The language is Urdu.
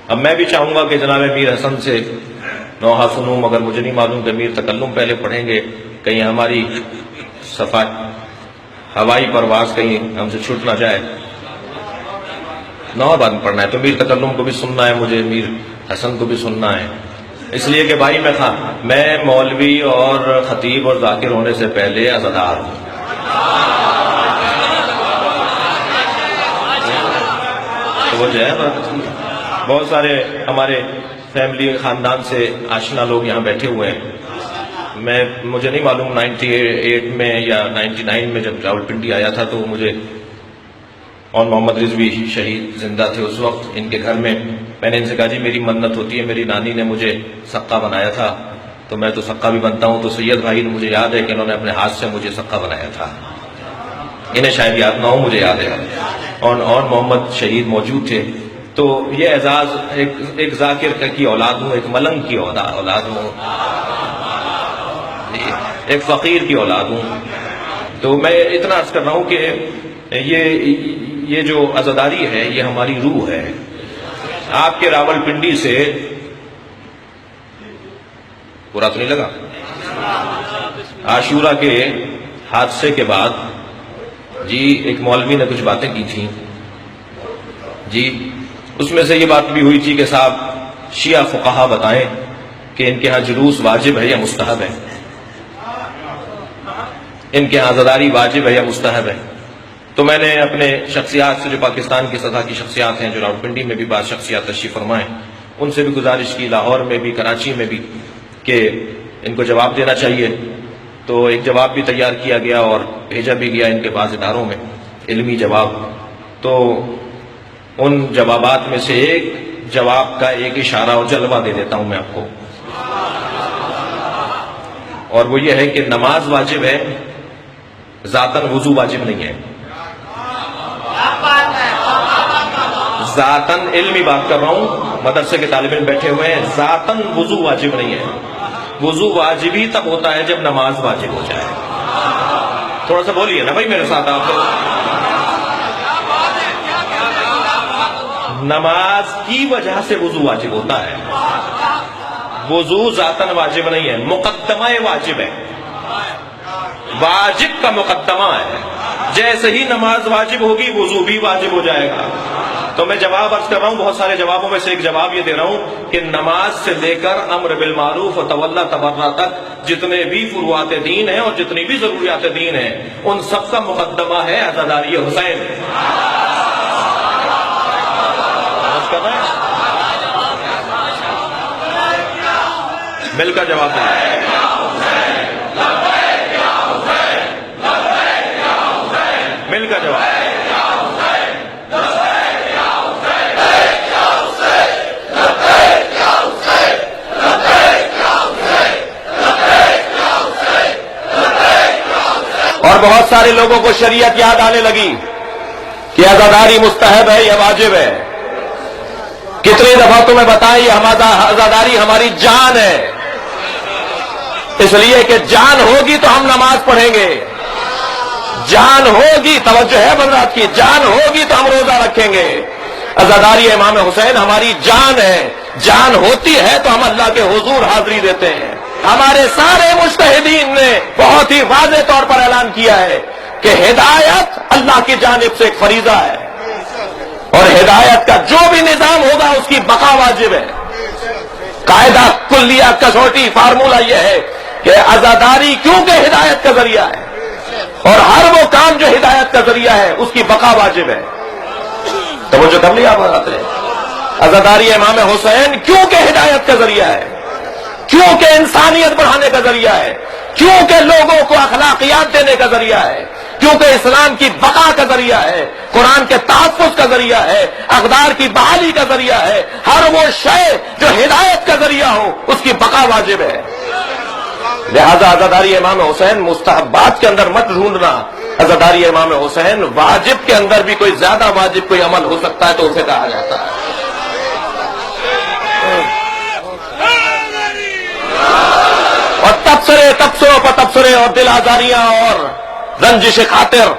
اب میں بھی چاہوں گا کہ جناب میر حسن سے نوحہ سنوں، مگر مجھے نہیں معلوم کہ میر تکلم پہلے پڑھیں گے، کہیں ہماری ہوائی پرواز کہیں ہم سے چھوٹ نہ جائے۔ نوحہ بعد میں پڑھنا ہے، تو میر تکلم کو بھی سننا ہے، مجھے میر حسن کو بھی سننا ہے، اس لیے کہ بھائی میں مولوی اور خطیب اور ذاکر ہونے سے پہلے عزادار ہوں۔ تو وہ جو ہے بہت سارے ہمارے فیملی خاندان سے آشنا لوگ یہاں بیٹھے ہوئے ہیں۔ مجھے نہیں معلوم 98 میں یا 99 میں جب راولپنڈی آیا تھا تو مجھے اور محمد رضوی شہید زندہ تھے اس وقت، ان کے گھر میں نے ان سے کہا جی میری منت ہوتی ہے، میری نانی نے مجھے سقہ بنایا تھا تو میں تو سقہ بھی بنتا ہوں، تو سید بھائی نے مجھے یاد ہے کہ انہوں نے اپنے ہاتھ سے مجھے سقہ بنایا تھا، انہیں شاید یاد نہ ہو، مجھے یاد ہے، اور محمد شہید موجود تھے۔ تو یہ اعزاز ایک ذاکر کی اولاد ہوں، ایک ملنگ کی اولاد ہوں، ایک فقیر کی اولاد ہوں۔ تو میں اتنا عرض کر رہا ہوں کہ یہ جو عزاداری ہے یہ ہماری روح ہے۔ آپ کے راولپنڈی سے برا تو نہیں لگا؟ عاشورہ کے حادثے کے بعد جی ایک مولوی نے کچھ باتیں کی تھیں جی، اس میں سے یہ بات بھی ہوئی تھی کہ صاحب شیعہ فقہا بتائیں کہ ان کے ہاں جلوس واجب ہے یا مستحب ہے، ان کے ہاں عزاداری واجب ہے یا مستحب ہے۔ تو میں نے اپنے شخصیات سے جو پاکستان کی سطح کی شخصیات ہیں، جو راولپنڈی میں بھی بعض شخصیات تشریف فرمائیں، ان سے بھی گزارش کی، لاہور میں بھی کراچی میں بھی، کہ ان کو جواب دینا چاہیے۔ تو ایک جواب بھی تیار کیا گیا اور بھیجا بھی گیا ان کے بعض اداروں میں، علمی جواب۔ تو ان جوابات میں سے ایک جواب کا ایک اشارہ اور جلوہ دے دیتا ہوں میں آپ کو، اور وہ یہ ہے کہ نماز واجب ہے، ذاتاً وضو واجب نہیں ہے۔ ذاتاً علمی بات کر رہا ہوں، مدرسے کے طالب علم بیٹھے ہوئے ہیں، ذاتاً وضو واجب نہیں ہے۔ وضو واجب ہی تب ہوتا ہے جب نماز واجب ہو جائے۔ تھوڑا سا بولیے نا بھائی میرے ساتھ آپ لوگ۔ نماز کی وجہ سے وضو واجب ہوتا ہے، وضو ذاتاً واجب نہیں ہے، مقدمہ واجب ہے، واجب کا مقدمہ ہے۔ جیسے ہی نماز واجب ہوگی وضو بھی واجب ہو جائے گا۔ تو میں جواب عرض کر رہا ہوں، بہت سارے جوابوں میں سے ایک جواب یہ دے رہا ہوں کہ نماز سے لے کر امر بالمعروف و تولی تبرہ تک جتنے بھی فروعات دین ہیں اور جتنی بھی ضروریات دین ہیں، ان سب کا مقدمہ ہے عزاداری حسین۔ مل کر جواب دیں، مل کر جواب۔ اور بہت سارے لوگوں کو شریعت یاد آنے لگی کہ عزاداری مستحب ہے یا واجب ہے۔ کتنی دفعہ تمہیں بتائیں یہ عزاداری ہماری جان ہے، اس لیے کہ جان ہوگی تو ہم نماز پڑھیں گے، جان ہوگی، توجہ ہے حضرات کی، جان ہوگی تو ہم روزہ رکھیں گے۔ عزاداری امام حسین ہماری جان ہے، جان ہوتی ہے تو ہم اللہ کے حضور حاضری دیتے ہیں۔ ہمارے سارے مجتہدین نے بہت ہی واضح طور پر اعلان کیا ہے کہ ہدایت اللہ کی جانب سے ایک فریضہ ہے، اور ہدایت کا جو بھی نظام ہوگا اس کی بقا واجب ہے۔ قاعدہ کلیہ کسوٹی فارمولہ یہ ہے کہ عزاداری کیونکہ ہدایت کا ذریعہ ہے، اور ہر وہ کام جو ہدایت کا ذریعہ ہے اس کی بقا واجب ہے۔ توجہ کر لیا آپ حضرات نے؟ عزاداری امام حسین کیونکہ ہدایت کا ذریعہ ہے، کیونکہ انسانیت بڑھانے کا ذریعہ ہے، کیونکہ لوگوں کو اخلاقیات دینے کا ذریعہ ہے، کیونکہ اسلام کی بقا کا ذریعہ ہے، قرآن کے تحفظ کا ذریعہ ہے، اقدار کی بحالی کا ذریعہ ہے۔ ہر وہ شے جو ہدایت کا ذریعہ ہو اس کی بقا واجب ہے۔ لہذا عزاداری امام حسین مستحبات کے اندر مت ڈھونڈنا، عزاداری امام حسین واجب کے اندر بھی کوئی زیادہ واجب کوئی عمل ہو سکتا ہے تو اسے کہا جاتا ہے۔ اور تبصروں پر تبصرے اور دل آزاریاں اور رنجش خاطر